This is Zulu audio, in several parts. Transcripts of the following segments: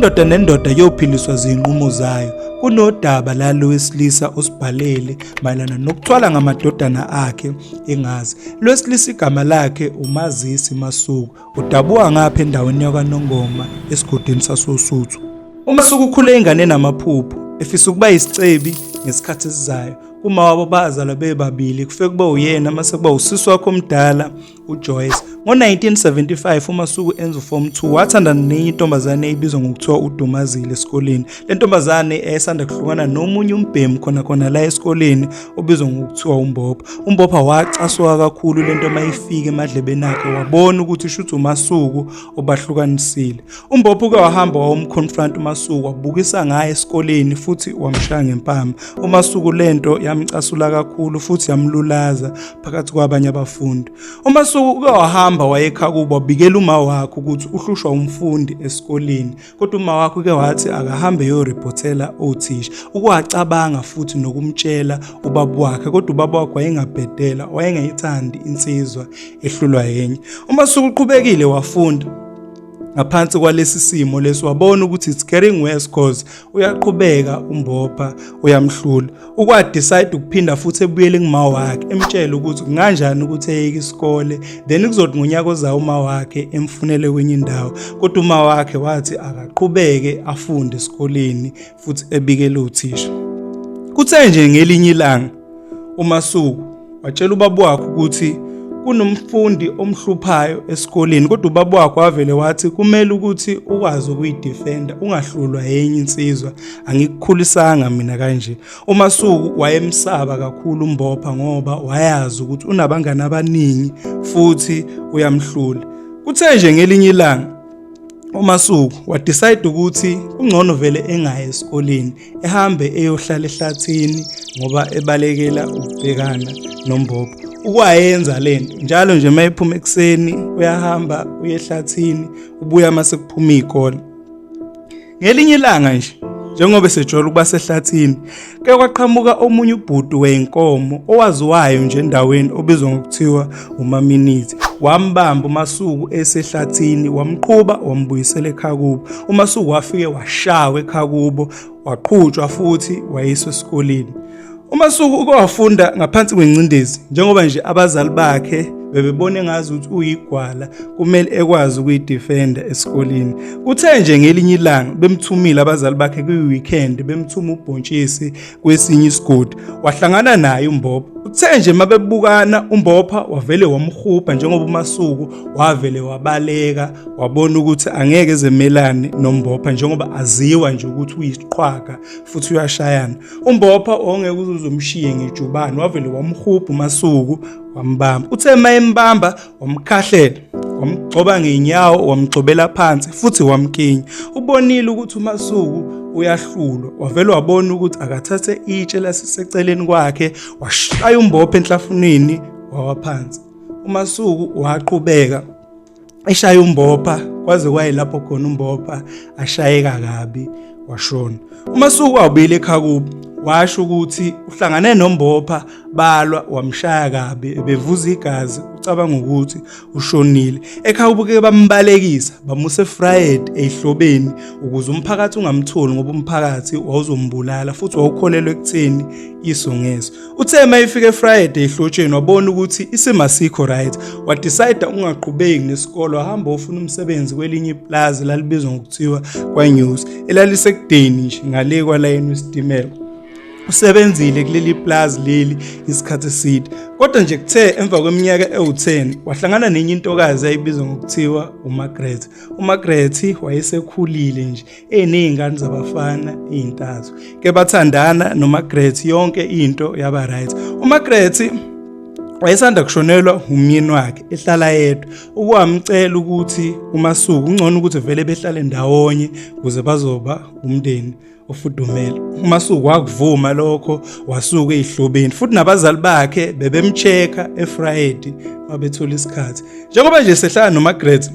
Indoda nendoda yophiliswa zinqumo zayo. Kunodaba lalo wesilisa osibhalele mayelana nokuthwala ngamadodana akhe engazi. Lwesilisa igama lakhe uMazisi Masuku. Udabuka ngapha endaweni yakwaNongoma esigodini sasoSuthu. uMasuku ukhule ingane namaphupho, efisa ukuba yisicebi ngesikhathi esizayo. Uma wabo bazalwa bebabili kufike kuba uyena mase kuba usisi wakhe omdala uJoyce. Ngo-1975 uMasuku enza uForm 2 wathandana nenye intombazane ebizwa ngokuthiwa uDumazile esikoleni. Le ntombazane esanda kuhlukana nomunye umbhemu khona la esikoleni obizwa ngokuthiwa uMbopha. uMbopha wacaswa kakhulu lento mayifika emadlebeni akhe wabona ukuthi shuthu uMasuku obahlukanisile. uMbopha uke wahamba wawumconfront uMasuku wabukisa ngaye esikoleni futhi wamshaya ngempama. uMasuku lento yamcasula kakhulu futhi yamlulaza phakathi kwabanye abafundi. uMasuku uke wahamba wayekhaya kubo wabikela uma wakhe ukuthi uhlushwa umfundi esikoleni, kodwa uma wakhe uke wathi akahambe yorepotela othisha. Ukwacabanga futhi nokumtshela ubaba wakhe, kodwa ubaba wakhe wayengabhedela, wayengayithandi insizwa ehlulwa yenye. uMasuku uqhubekile wafunda ngaphansi kwalesi simo leso wabona ukuthi it's getting worse cause uyaqhubeka uMbopha uyamhlula. Ukwadecide ukuphinda futhi ebuyele kuma wakhe emtshela ukuthi kunganjani ukuthi eyeke isikole, then kuzothi ngonyaka ozayo uma wakhe emfunele kwenye indawo, kodwa uma wakhe wathi akaqhubeke afunde esikoleni futhi ebikele uthisha. Kuthe nje ngelinye ilanga uMasuku watshela ubaba wakhe ukuthi kunomfundi omhluphayo esikoleni, kodwa ubaba wakhe wavele wathi kumele ukuthi ukwazi ukuyidefenda, ungahlulwa yenye insizwa, angikukhulisanga mina kanje. uMasuku wayemsaba kakhulu uMbopha ngoba wayazi ukuthi unabangani abaningi futhi uyamhlula. Kuthe nje ngelinye ilanga uMasuku wadecide ukuthi ungcono vele engaye esikoleni, ehambe eyohlala ehlathini ngoba ebalekela ukubhekana noMbopha. Ukwayenza lento njalo nje mayephuma ekseni uyahamba uyehlathini ubuya mase kuphuma izikole. Ngelinye ilanga nje njengoba sejwayele ukuba sehlathini ke kwaqhamuka omunye ubhuti wenkomo owaziwayo nje endaweni obizwa ngokuthiwa uMaminithi. Wambamba uMasuku esehlathini wamqhuba wambuyisela ekhaya kubo. uMasuku wafike washawa ekhaya kubo waqhutshwa futhi wayiswa esikoleni. uMasuku uke wafunda ngaphansi kwencindezi njengoba nje abazali bakhe bebebone ngazi ukuthi uyigwala kumele ekwazi ukuyidefenda esikoleni. Kuthe nje ngelinye ilanga bemthumile abazali bakhe kwi-weekend bemthuma ubhontshisi kwesinye isigodi, wahlangana naye uMbopha. Kuthe nje mabebukana uMbopha wavele wamhupha njengoba uMasuku wavele wabaleka wabona ukuthi angeke ezemelane noMbopha njengoba aziwa nje ukuthi uyisiqhwaga futhi uyashayana. uMbopha ongeke uzomshiye ngejubane wavele wamhupha uMasuku wambamba. Uthe mayembamba wamkhahlela wamgcoba ngeenyawo wamgcobela phansi futhi wamkinya. Ubonile ukuthi uMasuku uyahlulwa wavele wabona ukuthi akathathe itshe lasiseceleni kwakhe washaya uMbopha enhlafunweni wawaphansi. uMasuku waqhubeka eshaya uMbopha kwaze kwayilapho khona uMbopha ashayeka kabi washona. uMasuku wabuyela ekhaya kubo washo ukuthi uhlangane noMbopha balwa wamshaya kabi bevuza igazi ucabanga ukuthi ushonile. Ekhaya ubuke bambalekisa bamuse Friday ehlobeni ukuze umphakathi ungamtholi ngoba umphakathi wawuzombulala futhi wawukholelwe ekutheni isongezo. Uthe mayifike Friday ehlotsheni wabona ukuthi isima sikho right, wadecide ungaqhubeki nesikole wahamba ufuna umsebenzi kwelinye iplaza lalibizwa ngokuthiwa kwaNews elalisekudeni nje ngale kwalayini wesitimela. Usebenzile kuleli plaza leli isikhathi eside, kodwa nje kuthe emva kweminyaka ewu10 wahlangana nenye intokazi ayibizwa ngokuthiwa uMargaret. uMargaret wayesekhulile nje enezingane zabafana ezintathu. Ke bathandana noMargaret yonke into yaba right. uMargaret wayesanda kushonelwa umyeni wakhe ehlala yedwa. Ukwamcela ukuthi uMasuku ungcono ukuthi vele behlale ndawonye ukuze bazoba umndeni ofudumele. uMasuku wakuvuma lokho wasuka ezihlobeni futhi nabazali bakhe bebemcheka eFriday mabethola isikhathi. Njengoba nje sehlala noMargaret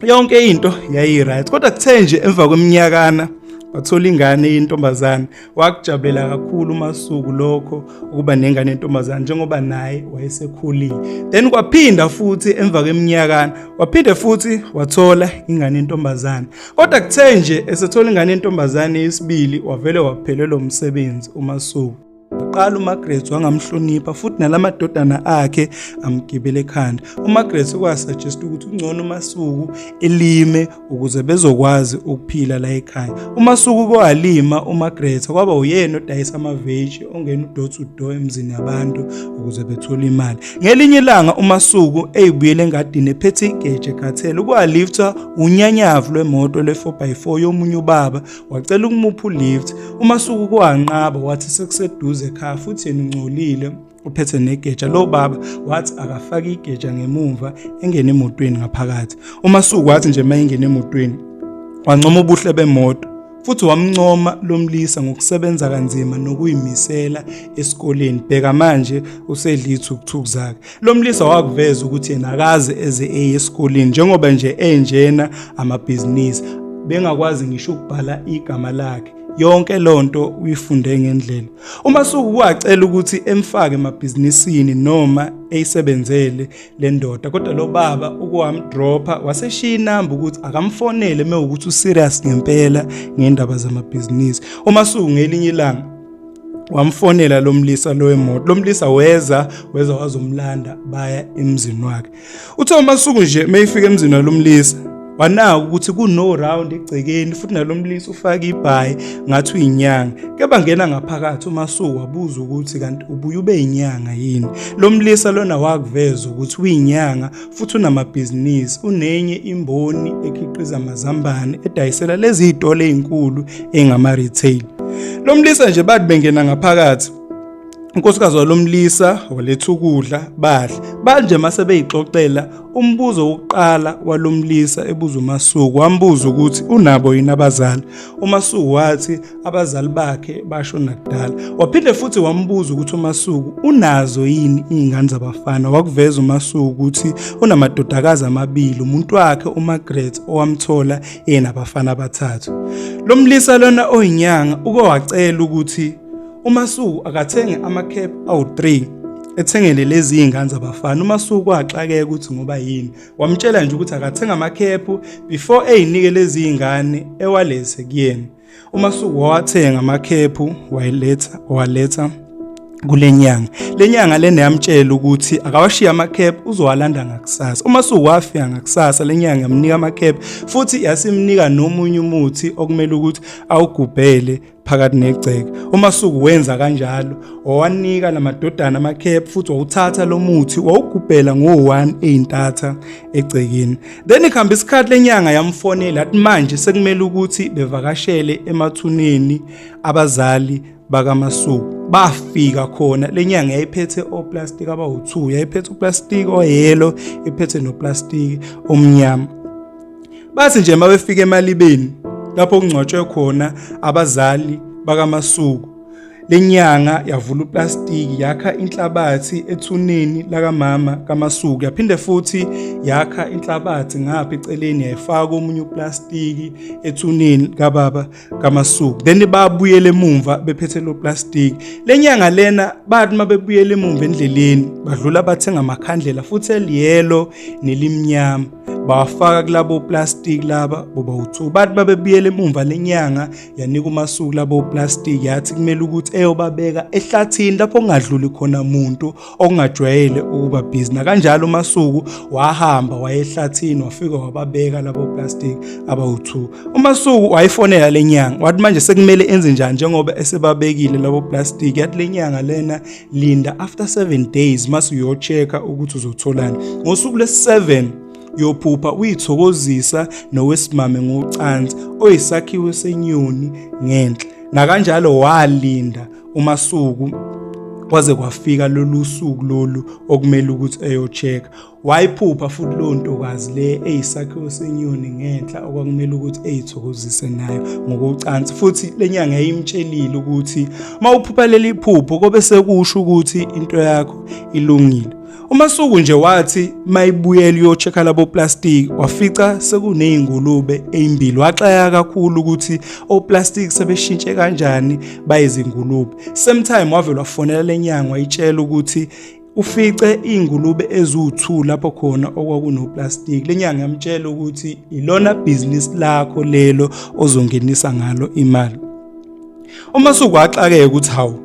yonke into yayi right, kodwa kuthe nje emva kweminyakana wathola ingane yentombazane. Wakujabulela kakhulu uMasuku lokho ukuba nengane yentombazane njengoba naye wayesekhulile. Then kwaphinda futhi emva kweminyakana waphinde futhi wathola ingane yentombazane. Kodwa kuthe nje esethola ingane yentombazane yesibili wavele waphelelwa umsebenzi uMasuku. Waqala uMargaret wangamhlonipha futhi nalamadodana akhe amgibela ekhanda. uMargaret ukwasuggest ukuthi ungcono uMasuku elime ukuze bezokwazi ukuphila la ekhaya. uMasuku kwalima uMargaret kwaba uyena odayisa amaveji ongena udoor to door emzini yabantu ukuze bethole imali. Ngelinye ilanga uMasuku eyibuyele engadini ephethe igeje ekhathele kwaliftwa unyanyavu lwemoto le4x4 yomunye ubaba wacela ukumupha ulift. uMasuku kwanqaba wathi sekuseduze ekhaya futhi yena ungcolile uphethe negeja. Lo baba wathi akafake igeja ngemuva engene emotweni ngaphakathi. uMasuku wathi nje mayingena emotweni wancoma ubuhle bemoto futhi wamncoma lomlisa ngokusebenza kanzima nokuyimisela esikoleni. Bheka manje usedla ithukuthuku zakhe. Lomlisa wakuveza ukuthi yena akaze eze esikoleni njengoba nje enjena amabhizinisi bengakwazi ngisho ukubhala igama lakhe. Yonke lonto uyifunde ngendlela. uMasuku wacela ukuthi emfake emabhizinisini noma eyisebenzele le ndoda, kodwa lo baba ukwamdropa waseshiya inamba ukuthi akamfonele mewukuthi userious ngempela ngendaba zamabhizinisi. uMasuku ngelinye ilanga wamfonela lomlisa lowemoto. Lomlisa weza wazomlanda baya emzini wakhe. Uthe uMasuku nje mayifika emzini walomlisa wanaka ukuthi kuno round egcekeni futhi nalomlisa ufaka ibhayi ngathi uyinyanga. Ke bangena ngaphakathi uMasuku wabuza ukuthi kanti ubuye ube inyanga yini. Lomlisa lona wakuveza ukuthi uyinyanga futhi unamabhizinisi, unenye imboni ekhiqiza amazambane edayisela lezi izitolo ezinkulu engama retail. Lomlisa nje bathi bengena ngaphakathi unkosikazi walomlisa waletha ukudla badla. Manje mase beyixoxela umbuzo wokuqala walomlisa ebuza uMasuku wambuza ukuthi unabo yini abazali. uMasuku wathi abazali bakhe bashona kudala. Waphinde futhi wambuza ukuthi uMasuku unazo yini izingane zabafana. Wakuveza uMasuku ukuthi unamadodakazi amabili, umuntu wakhe uMargaret owamthola enabafana abathathu. Lomlisa lona oyinyanga uke wacela ukuthi uMasuku akathenge amakhephu awu3 ethengele lezi izingane zabafana. uMasuku waxakeka ukuthi ngoba yini. Wamtshela nje ukuthi akathenga amakhephu before eyinike lezi izingane ewalese kuyena. uMasuku wathenga amakhephu waletha kule nyanga. Le nyanga lena yamtshela ukuthi akawashiya amakhephu uzowalanda ngakusasa. uMasuku wafika ngakusasa. Le nyanga yamnika amakhephu futhi yasimnika nomunye umuthi okumele ukuthi awugubhele phakathi negceke. uMasuku wenza kanjalo, wawanika lamadodana amakhephu futhi wawuthatha lo muthi wawugubhela ngo1 eyintatha egcekeni. Then ikhamba isikhathi lenyanga yamfonela athi manje sekumele ukuthi bevakashele emathuneni abazali bakaMasuku. Bafika khona. Lenyanga yayiphethe oplastic abawu2, yayiphethe uplastic oyelo, iphethe noplastic omnyama. Bathi nje mabefika emalibeni lapho kungcwatshwe khona abazali bakaMasuku, lenyanga yavula uplastic yakha inhlabathi ethuneni lakamama kaMasuku. Yaphinde futhi yakha inhlabathi ngapha eceleni yayifaka omunye uplastic ethuneni kababa kaMasuku. Then babuyele emumva bephethe lo plastic. Lenyanga lena bathi mabebuyele emumva endleleni badlula bathenga amakhandlela futhi eliyelo nelimnyama bawafaka kulabo plastic laba boba u2. Bathi babebuyele emumva lenyanga yanika uMasuku labo plastic yathi kumele ukuthi eyobabeka ehlathini lapho kungadluli khona umuntu okungajwayele ukuba busy. Kanjalo uMasuku wahamba wayehlathini wafika wababeka labo plastic abawu2. uMasuku wayifonela lenyanga wathi manje sekumele enze njani njengoba esebabekile labo plastic. Yathi lenyanga lena linda after 7 days mase uyochecka ukuthi uzotholani. Ngosuku lesi7 yophupha uyithokozisa nowesimame ngocansi oyisakhiwo senyoni ngenhla. Nakanjalo walinda uMasuku kwaze kwafika lolu suku lolu okumele ukuthi eyochecka. Wayiphupha futhi lo ntokazi le eyisakhiwo senyoni ngenhla okwakumele ukuthi eyithokozise nayo ngokucansi. Futhi lenyanga yayimtshelile ukuthi mawuphupha leli phupho kobe sekusho ukuthi into yakho ilungile. uMasuku nje wathi mayibuyela uyochecka labo plastic wafica sekunezingulube ezimbili. Waxaya kakhulu ukuthi oplastic sebeshintshe kanjani bayizingulube. Same time wavela wafonela lenyanga wayitshela ukuthi ufice izingulube eziwu2 lapho khona okwakunoplastic. Lenyanga yamtshela ukuthi ilona business lakho lelo ozongenisa ngalo imali. uMasuku waxakeka ukuthi hawu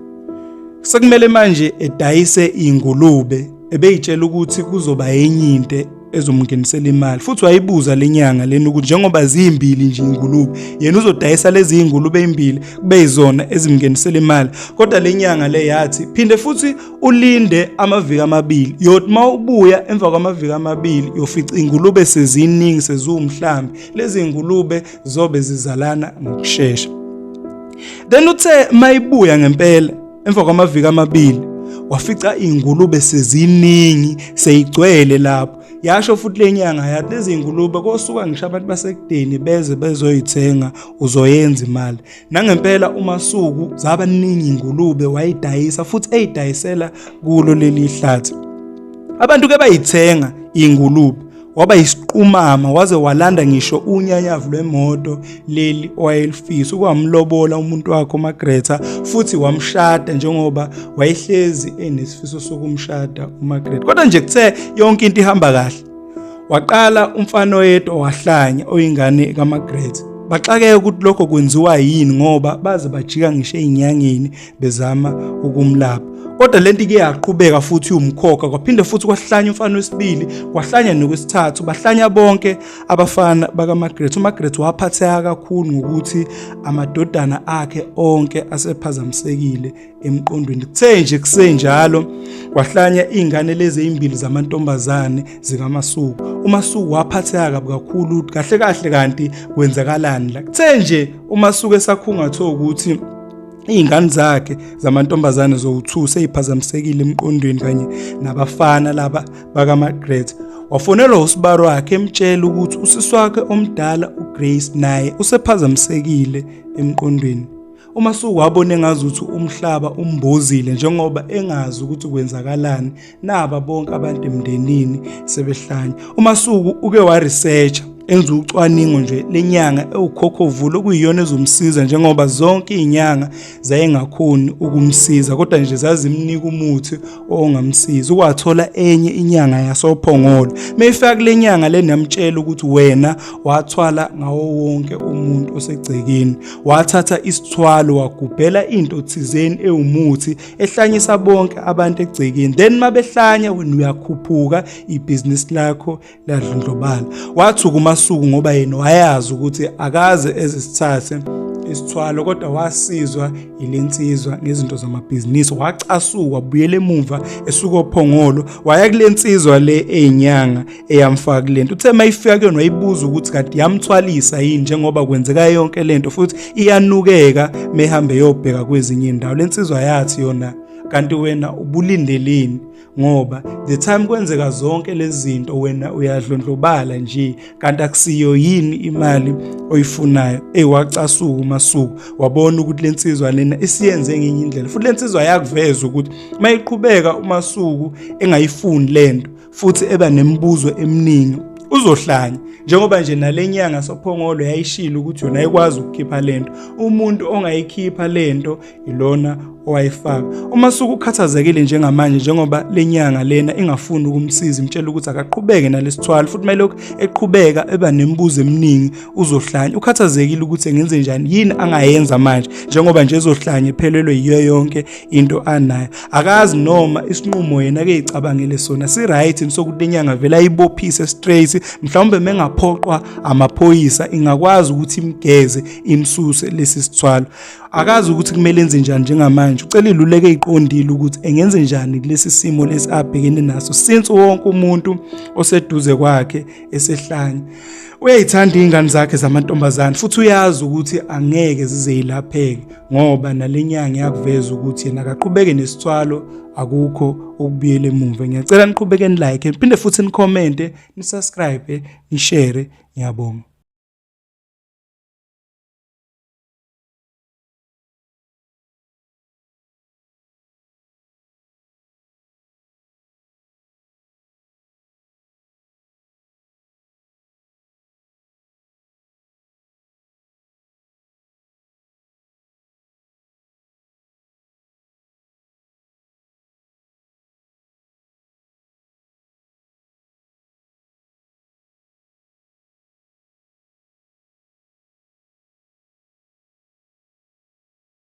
sekumele manje edayise izingulube, ebeyitshela ukuthi kuzoba enye into ezomngenisela imali. Futhi wayibuza lenyanga lena ukuthi njengoba zimbili nje izingulube yena uzodayisa lezi izingulube ezimbili kube izona ezimngenisela imali. Kodwa lenyanga le yathi phinde futhi ulinde amaviki amabili, yothi mawubuya emva kwamaviki amabili yofica izingulube seziningi seziwumhlambi, lezi izingulube zobe zizalana ngokusheshsha. Then uthe mayibuya ngempela emva kwamaviki amabili wafica izingulube seziningi seyigcwele lapho. Yasho futhi lenyanga yathi lezi izingulube kosuka ngisho abantu basekudeni beze bezoyithenga uzoyenza imali. Nangempela uMasuku zaba ningi izingulube wayidayisa futhi eyidayisela kulo leli hlathi. Abantu ke bayithenga izingulube waba isiqumama waze walanda ngisho unyanyavu lwemoto leli owayelifisa ukwamlobola umuntu wakhe uMagreta futhi wamshada njengoba wayehlezi enesifiso sokumshada uMagreta. Kodwa nje kuthe yonke into ihamba kahle waqala umfana oyedwa wahlanya oyingane kaMagreta. Baxakeke ukuthi lokho kwenziwa yini ngoba baze bajika ngisho ezinyangeni bezama ukumlapha. Kodwa lento ike yaqhubeka futhi umkhokha kwaphinde futhi kwahlanya umfana wesibili kwahlanya nokwesithathu bahlanya bonke abafana bakaMagreta. uMagreta waphatheka kakhulu ngokuthi amadodana akhe onke asephazamisekile emqondweni. Kuthe nje kusenjalo kwahlanya izingane lezi ezimbili zamantombazane zikaMasuku. uMasuku waphatheka kabi kakhulu kahle kahle kanti kwenzakalani la. Kuthe nje uMasuku esakhungatha ukuthi izingane zakhe zamantombazane zowu2 seyiphazamisekile emqondweni kanye nabafana laba bakaMagreta. Wafonela usibaro wakhe emtshela ukuthi usisi wakhe omdala uGrace naye usephazamisekile emqondweni. uMasuku wabona engazuthi umhlaba umbozile njengoba engazi ukuthi kwenzakalani naba bonke abantu emndenini sebehlanya. uMasuku uke wa research enza ucwaningo nje lenyanga ewukhokhovulo okuyiyona ezomsiza njengoba zonke izinyanga zayengakhoni ukumsiza kodwa nje zazimnika umuthi ongamsiza. Ukwathola enye inyanga yasophongolo. Mayifaka lenyanga lenamtshela ukuthi wena wathwala ngawo wonke umuntu osegcekeni, wathatha isithwalo wagubhela into thizeni ewumuthi ehlanyisa bonke abantu egcekeni. Then mabehlanya wena uyakhuphuka ibusiness lakho ladlondlobala. Wathuka uMasuku ngoba yena wayazi ukuthi akaze ezisithathe isithwalo kodwa wasizwa ilensizwa ngezinto zamabhizinisi. Wacasuka wabuyela emuva esuka ophongolo waya kulensizwa le ezinyanga eyamfaka lento. Uthe mayifika kuyona wayibuza ukuthi kade yamthwalisa yini njengoba kwenzeka yonke lento futhi iyanukeka mehambe yobheka kwezinye indawo. Lensizwa yathi yona kanti wena ubulindeleni ngoba the time kwenzeka zonke lezi zinto wena uyadlondlobala nje kanti akusiyo yini imali oyifunayo. Wacasuka uMasuku wabona ukuthi lensizwa lena isiyenze ngenye indlela futhi lensizwa yakuveza ukuthi mayiqhubeka uMasuku engayifuni lento futhi eba nemibuzo eminingi uzohlanya njengoba nje nalenyanga sophongolo yayishilo ukuthi yona ayikwazi ukukhipha lento. Umuntu ongayikhipha lento ilona owayifaka. uMasuku ukhathazekile njengamanje njengoba lenyanga lena ingafuni ukumsiza imtshela ukuthi akaqhubeke nalesithwalo futhi mayelokhu eqhubeka eba nemibuzo eminingi uzohlanya. Ukhathazekile ukuthi engenze njani yini angayenza manje njengoba nje ezohlanya ephelelwe yiyo yonke into anayo. Akazi noma isinqumo yena ke icabangele sona si right sokuthi lenyanga vela ayibophise straight mhlawumbe mengaphoqwa amaphoyisa ingakwazi ukuthi imgeze imsuse lesi sithwalo. Akazi ukuthi kumele enze njani njengamanje. Ucela iluleke iqondile ukuthi engenze njani kulesi simo lesi abhekene naso since wonke umuntu oseduze kwakhe esehlanya uyayithanda izingane zakhe zamantombazane futhi uyazi ukuthi angeke zizeyilapheke ngoba nalenyanga yakuveza ukuthi yena akaqhubeke nesithwalo akukho ukubuyela emuva. Ngiyacela niqhubeke ni like phinde futhi ni comment ni subscribe ni share. Ngiyabonga.